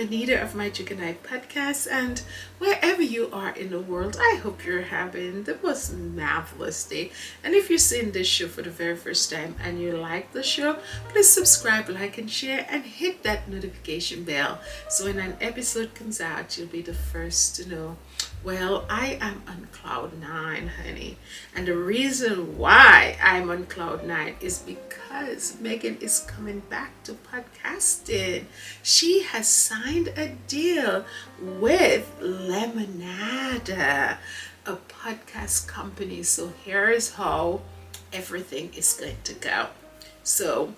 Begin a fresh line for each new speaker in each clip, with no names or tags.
Anita of My Chicken Eye podcast, and wherever you are in the world, I hope you're having the most marvelous day. And if you're seeing this show for the very first time and you like the show, please subscribe, like, and share, and hit that notification bell so when an episode comes out, you'll be the first to know. Well, I am on cloud nine, honey. And the reason why I'm on cloud nine is because Meghan is coming back to podcasting. She has signed a deal with Lemonada, a podcast company. So here's how everything is going to go. So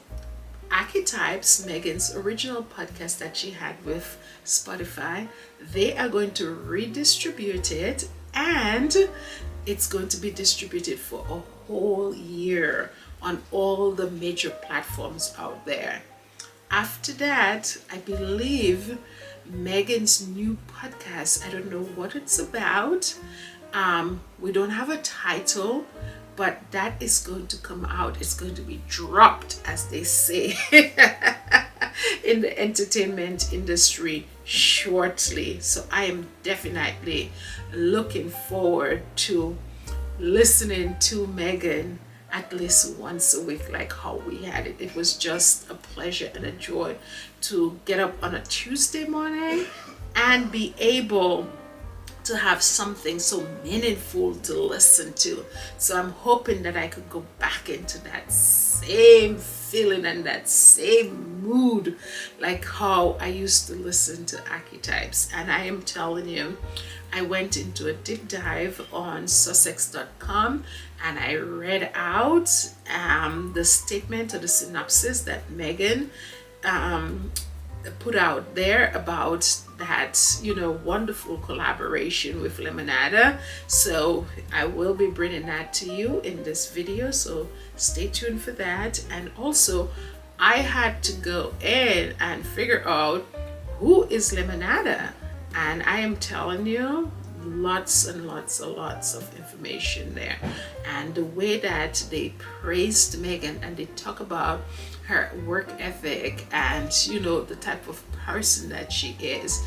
Archetypes, Meghan's original podcast that she had with Spotify, they are going to redistribute it, and it's going to be distributed for a whole year on all the major platforms out there. After that, I believe Meghan's new podcast, I don't know what it's about. We don't have a title, but that is going to come out. It's going to be dropped, as they say, in the entertainment industry shortly. So I am definitely looking forward to listening to Meghan at least once a week, like how we had it. It was just a pleasure and a joy to get up on a Tuesday morning and be able to have something so meaningful to listen to. So I'm hoping that I could go back into that same feeling and that same mood like how I used to listen to Archetypes. And I am telling you, I went into a deep dive on Sussex.com and I read out the statement or the synopsis that Meghan put out there about that, wonderful collaboration with Lemonada. So I will be bringing that to you in this video, so stay tuned for that. And also, I had to go in and figure out who is Lemonada, and I am telling you, lots and lots and lots of information there. And the way that they praised Meghan and they talk about her work ethic and the type of person that she is,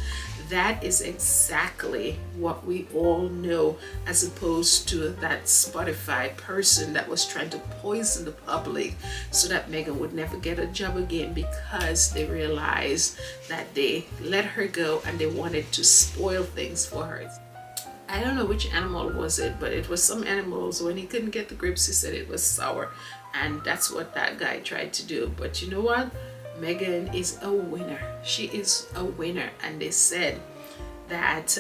that is exactly what we all know, as opposed to that Spotify person that was trying to poison the public so that Meghan would never get a job again, because they realized that they let her go and they wanted to spoil things for her. I don't know which animal was it, but it was some animals. When he couldn't get the grapes, he said it was sour. And that's what that guy tried to do. But you know what? Meghan is a winner. She is a winner. And they said that,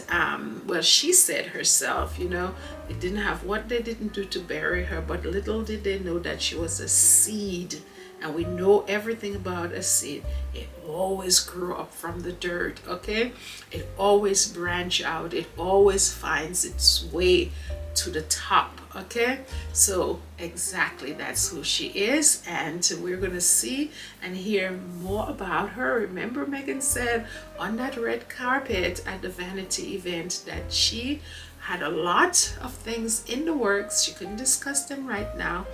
she said herself, they didn't have what they didn't do to bury her, but little did they know that she was a seed. And we know everything about a seed. It always grew up from the dirt, okay? It always branch out. It always finds its way to the top, okay? So exactly, that's who she is, and we're gonna see and hear more about her. Remember, Meghan said on that red carpet at the Vanity event that she had a lot of things in the works. She couldn't discuss them right now,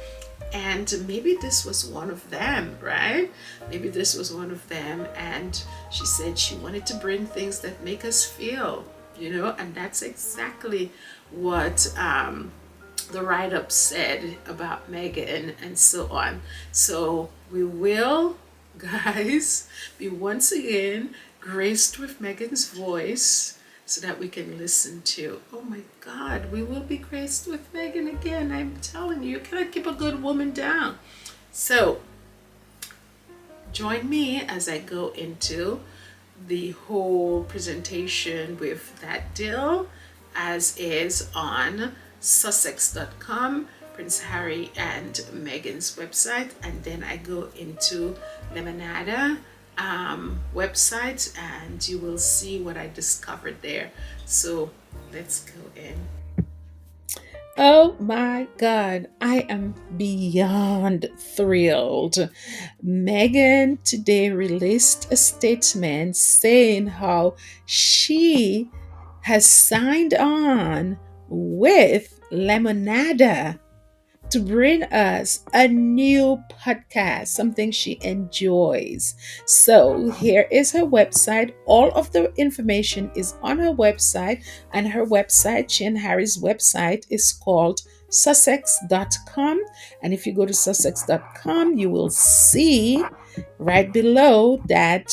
and maybe this was one of them, right? Maybe this was one of them. And she said she wanted to bring things that make us feel, and that's exactly what the write-up said about Meghan and so on. So we will, guys, be once again graced with Meghan's voice, so that we can listen to. Oh my God, we will be graced with Meghan again. I'm telling you, you cannot keep a good woman down. So join me as I go into the whole presentation with that deal, as is on Sussex.com, Prince Harry and Meghan's website, and then I go into Lemonada website, and you will see what I discovered there. So let's go in. Oh my God, I am beyond thrilled. Meghan today released a statement saying how she has signed on with Lemonada to bring us a new podcast, something she enjoys. So here is her website. All of the information is on her website, and her website, she and Harry's website, is called sussex.com. And if you go to sussex.com, you will see right below that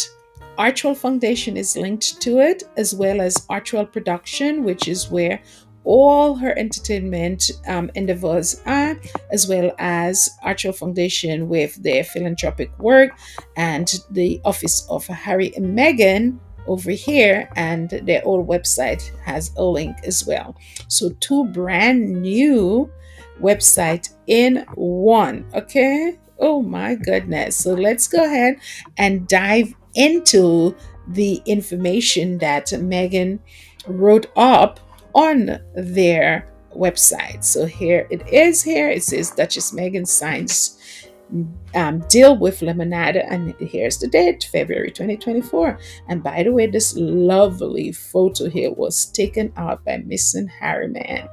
Archwell Foundation is linked to it, as well as Archwell Production, which is where all her entertainment endeavors are, as well as Archwell Foundation with their philanthropic work, and the Office of Harry and Meghan over here, and their old website has a link as well. So two brand new website in one. Okay. Oh my goodness. So let's go ahead and dive into the information that Meghan wrote up on their website. So here it is. Here it says Duchess Meghan signs deal with Lemonada, and here's the date, February 2024. And by the way, this lovely photo here was taken out by Miss and Harry, man.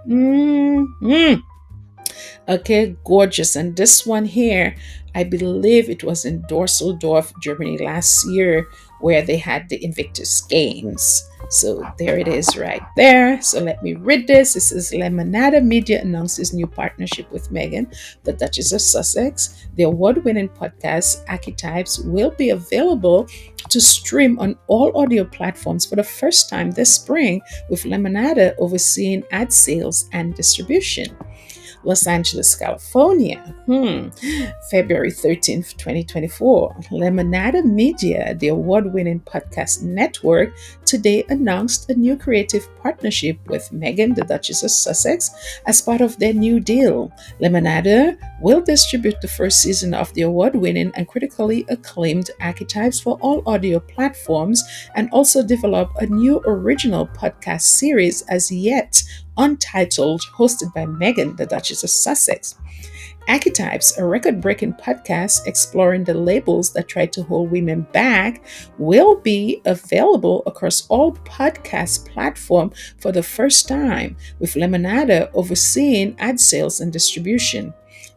Okay, gorgeous. And this one here, I believe it was in Dusseldorf, Germany last year, where they had the Invictus Games. So there it is right there. So let me read this. This is Lemonada Media announces new partnership with Meghan, the Duchess of Sussex. The award-winning podcast Archetypes will be available to stream on all audio platforms for the first time this spring, with Lemonada overseeing ad sales and distribution. Los Angeles, California. February 13th, 2024. Lemonada Media, the award-winning podcast network, today announced a new creative partnership with Meghan, the Duchess of Sussex, as part of their new deal. Lemonada will distribute the first season of the award-winning and critically acclaimed Archetypes for all audio platforms, and also develop a new original podcast series as yet untitled, hosted by Meghan, the Duchess of Sussex. Archetypes, a record-breaking podcast exploring the labels that try to hold women back, will be available across all podcast platforms for the first time, with Lemonada overseeing ad sales and distribution.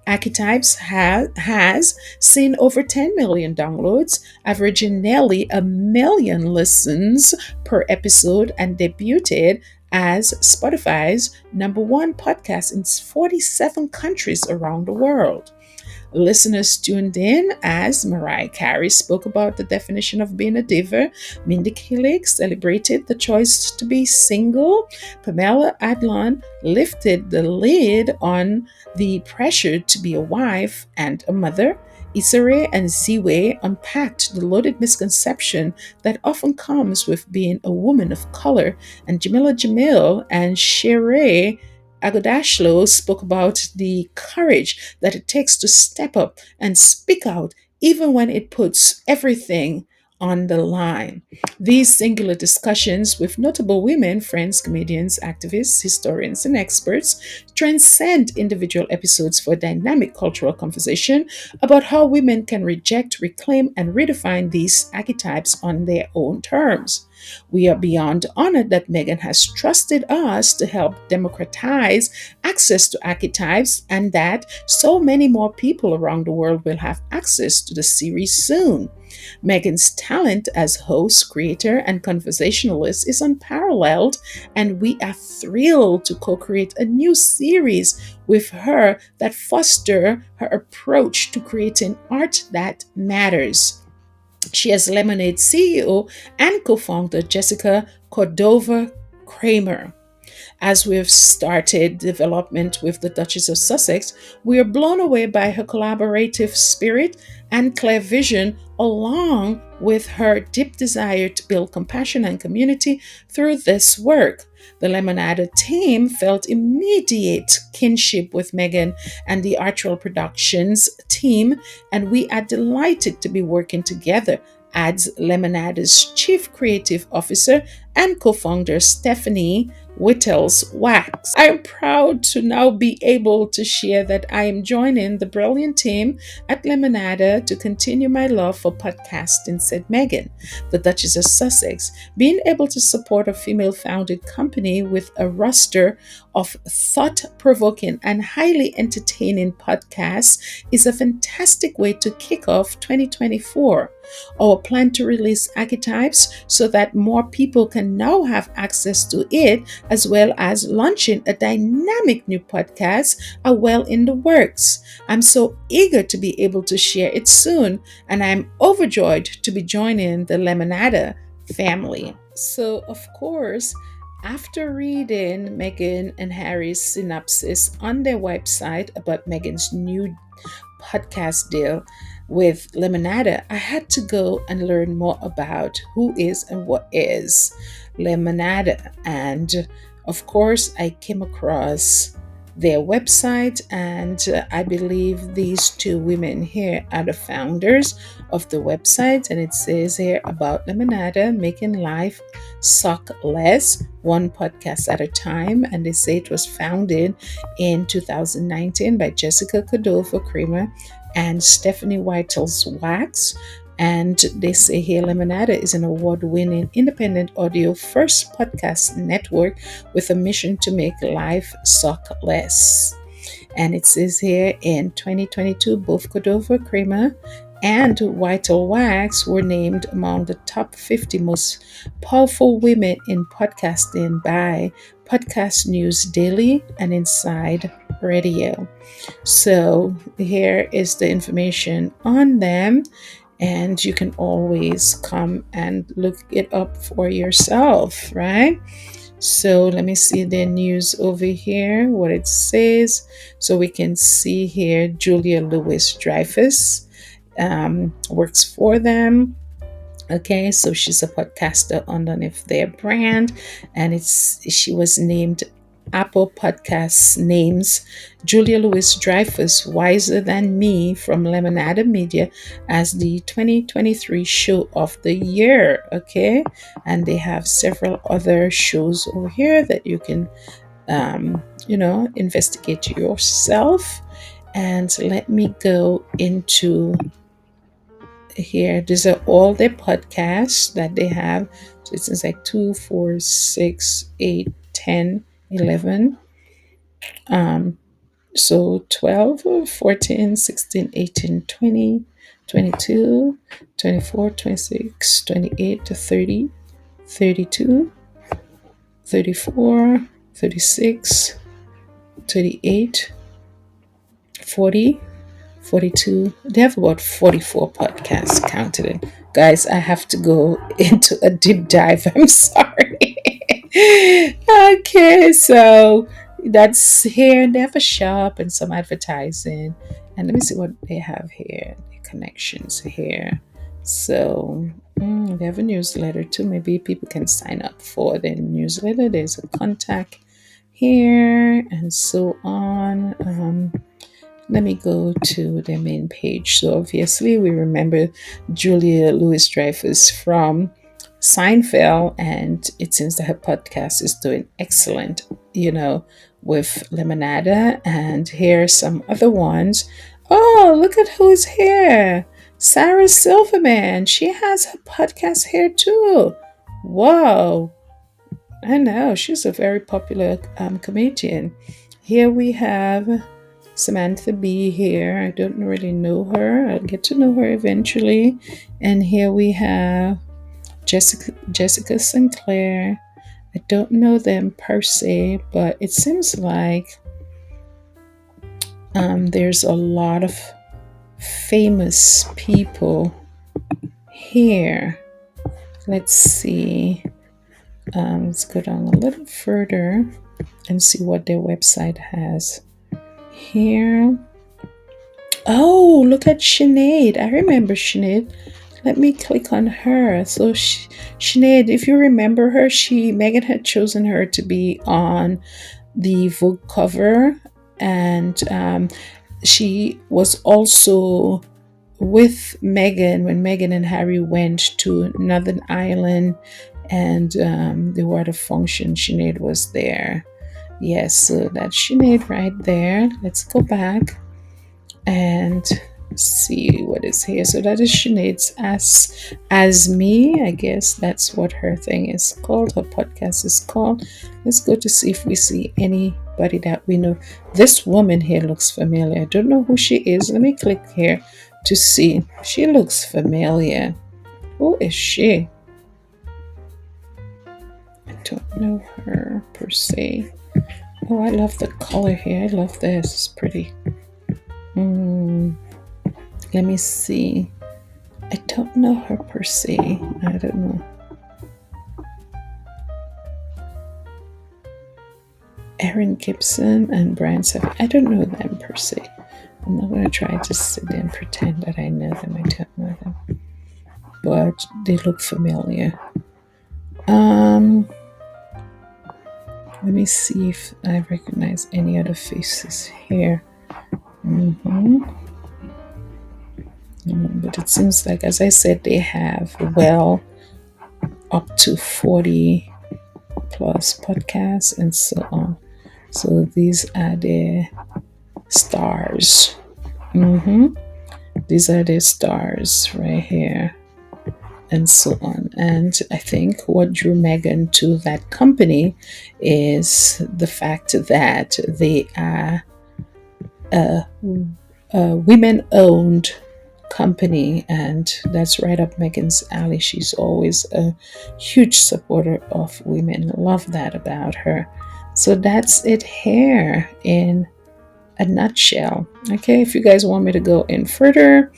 Archetypes has seen over 10 million downloads, averaging nearly 1 million listens per episode, and debuted as Spotify's #1 podcast in 47 countries around the world. Listeners tuned in as Mariah Carey spoke about the definition of being a diva. Mindy Kaling celebrated the choice to be single. Pamela Adlon lifted the lid on the pressure to be a wife and a mother. Issa Rae and Ziwe unpacked the loaded misconception that often comes with being a woman of color. And Jamila Jamil and Sheree Agodashlo spoke about the courage that it takes to step up and speak out, even when it puts everything on the line. These singular discussions with notable women, friends, comedians, activists, historians, and experts transcend individual episodes for a dynamic cultural conversation about how women can reject, reclaim, and redefine these archetypes on their own terms. We are beyond honored that Meghan has trusted us to help democratize access to archetypes, and that so many more people around the world will have access to the series soon. Meghan's talent as host, creator, and conversationalist is unparalleled, and we are thrilled to co-create a new series with her that foster her approach to creating art that matters. She has Lemonade CEO and co-founder Jessica Cordova Kramer. As we've started development with the Duchess of Sussex, we are blown away by her collaborative spirit and clear vision, along with her deep desire to build compassion and community through this work. The Lemonada team felt immediate kinship with Meghan and the Archwell Productions team, and we are delighted to be working together, adds Lemonada's Chief Creative Officer and co-founder Stephanie Whittles Wax. I'm proud to now be able to share that I am joining the brilliant team at Lemonada to continue my love for podcasting, said Meghan, the Duchess of Sussex. Being able to support a female founded company with a roster of thought provoking and highly entertaining podcasts is a fantastic way to kick off 2024. Our plan to release archetypes so that more people can now have access to it, as well as launching a dynamic new podcast, are well in the works. I'm so eager to be able to share it soon, and I'm overjoyed to be joining the Lemonada family. So, of course, after reading Meghan and Harry's synopsis on their website about Meghan's new podcast deal with Lemonada, I had to go and learn more about who is and what is Lemonada. And of course, I came across their website, and I believe these two women here are the founders of the website. And it says here about Lemonada, making life suck less, one podcast at a time. And they say it was founded in 2019 by Jessica Cordova Kramer and Stephanie Whitels Wax. And they say here Lemonada is an award winning independent audio first podcast network with a mission to make life suck less. And it says here in 2022, both Cordova Kramer and Whitel Wax were named among the top 50 most powerful women in podcasting by Podcast News Daily and Inside Radio. So here is the information on them, and you can always come and look it up for yourself, right? So let me see the news over here, what it says. So we can see here Julia Louis-Dreyfus works for them. Okay, so she's a podcaster underneath their brand, and she was named Apple Podcasts names Julia Louis-Dreyfus Wiser Than Me from Lemonada Media as the 2023 Show of the Year. Okay, and they have several other shows over here that you can, investigate yourself. And let me go into here. These are all the podcasts that they have. So it's like 2, 4, 6, 8, 10, 11. So 12, 14, 16, 18, 20, 22, 24, 26, 28 to 30, 32, 34, 36, 38, 40, 42. They have about 44 podcasts counted in. Guys, I have to go into a deep dive. I'm sorry. Okay, so that's here. They have a shop and some advertising. And let me see what they have here. The connections here. So they have a newsletter too. Maybe people can sign up for their newsletter. There's a contact here and so on. Let me go to their main page. So obviously we remember Julia Louis-Dreyfus from Seinfeld, and it seems that her podcast is doing excellent, with Lemonada. And here are some other ones. Oh, look at who's here. Sarah Silverman. She has her podcast here too. Wow. I know, she's a very popular comedian. Here we have Samantha B here. I don't really know her. I'll get to know her eventually. And here we have Jessica Sinclair. I don't know them per se, but it seems like there's a lot of famous people here. Let's see. Let's go down a little further and see what their website has here. Oh, look at Sinead. I remember Sinead. Let me click on her. So Sinead, if you remember her, Meghan had chosen her to be on the Vogue cover, and she was also with Meghan when Meghan and Harry went to Northern Ireland and the water function. Sinead was there. Yes, so that's Sinead right there. Let's go back and see what is here. So that is Sinead's as me. I guess that's what her thing is called. Her podcast is called. Let's go to see if we see anybody that we know. This woman here looks familiar. I don't know who she is. Let me click here to see. She looks familiar. Who is she? I don't know her per se. Oh, I love the color here. I love this. It's pretty. Let me see. I don't know her per se. I don't know. Erin Gibson and Brian Seff. I don't know them per se. I'm not going to try to sit there and pretend that I know them. I don't know them. But they look familiar. Let me see if I recognize any other faces here. But it seems like, as I said, they have up to 40 plus podcasts and so on. So these are the stars. These are the stars right here and so on. And I think what drew Meghan to that company is the fact that they are a women-owned company, and that's right up Meghan's alley. She's always a huge supporter of women. Love that about her. So that's it here in a nutshell. Okay, if you guys want me to go in further,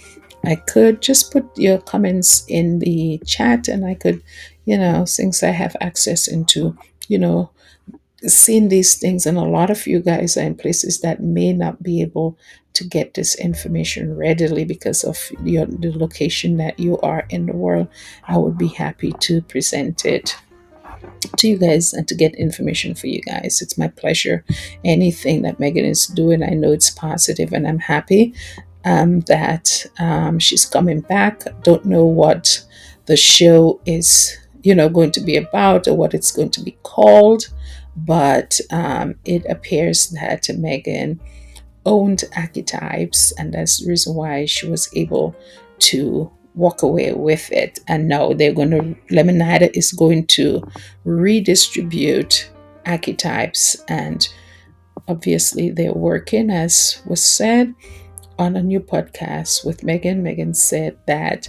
I could just put your comments in the chat, and I could, since I have access into, seeing these things, and a lot of you guys are in places that may not be able to get this information readily because of the location that you are in the world. I would be happy to present it to you guys and to get information for you guys. It's my pleasure. Anything that Meghan is doing, I know it's positive, and I'm happy that she's coming back. Don't know what the show is, going to be about or what it's going to be called, but it appears that Meghan owned archetypes, and that's the reason why she was able to walk away with it. And now Lemonada is going to redistribute archetypes, and obviously they're working, as was said, on a new podcast with Meghan. Meghan said that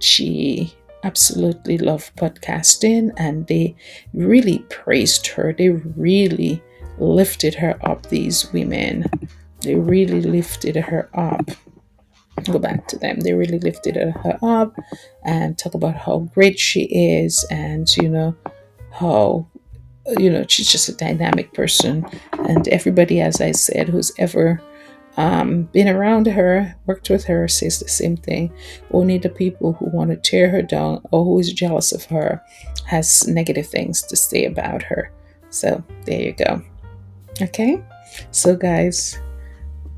she absolutely loved podcasting, and they really praised her. They really lifted her up, these women. They really lifted her up. Go back to them. They really lifted her up and talk about how great she is, and how she's just a dynamic person. And everybody, as I said, who's ever been around her, worked with her, says the same thing. Only the people who want to tear her down or who is jealous of her has negative things to say about her. So there you go. Okay, so guys,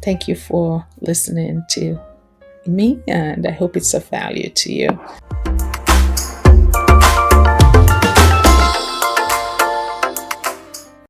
thank you for listening to me, and I hope it's of value to you.